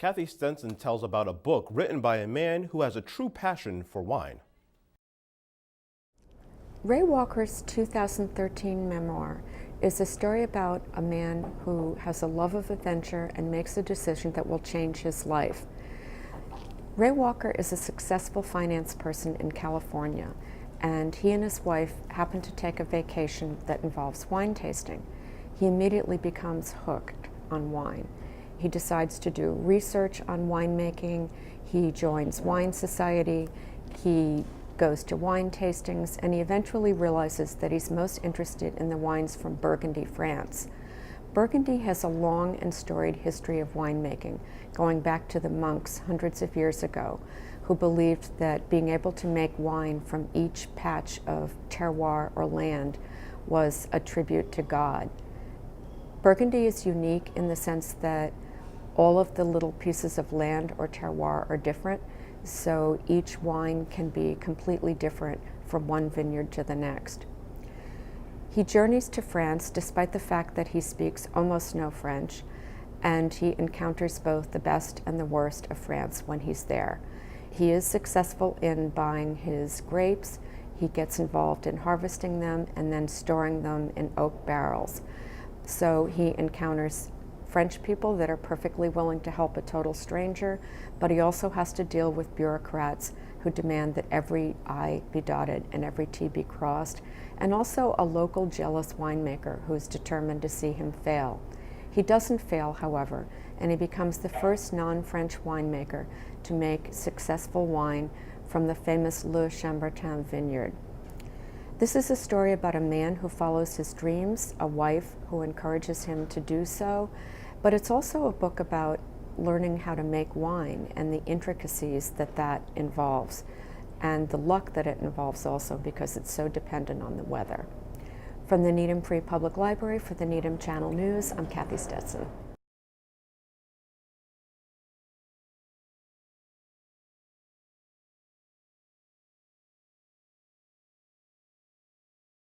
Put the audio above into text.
Cathy Stetson tells about a book written by a man who has a true passion for wine. Ray Walker's 2013 memoir is a story about a man who has a love of adventure and makes a decision that will change his life. Ray Walker is a successful finance person in California, and he and his wife happen to take a vacation that involves wine tasting. He immediately becomes hooked on wine. He decides to do research on winemaking. He joins Wine Society. He goes to wine tastings, and he eventually realizes that he's most interested in the wines from Burgundy, France. Burgundy has a long and storied history of winemaking, going back to the monks hundreds of years ago, who believed that being able to make wine from each patch of terroir or land was a tribute to God. Burgundy is unique in the sense that all of the little pieces of land or terroir are different, so each wine can be completely different from one vineyard to the next. He journeys to France despite the fact that he speaks almost no French, and he encounters both the best and the worst of France when he's there. He is successful in buying his grapes. He gets involved in harvesting them and then storing them in oak barrels. So he encounters French people that are perfectly willing to help a total stranger, but he also has to deal with bureaucrats who demand that every I be dotted and every T be crossed, and also a local jealous winemaker who's determined to see him fail. He doesn't fail, however, and he becomes the first non-French winemaker to make successful wine from the famous Le Chambertin vineyard. This is a story about a man who follows his dreams, a wife who encourages him to do so, but it's also a book about learning how to make wine and the intricacies that that involves, and the luck that it involves also, because it's so dependent on the weather. From the Needham Free Public Library for the Needham Channel News, I'm Cathy Stetson.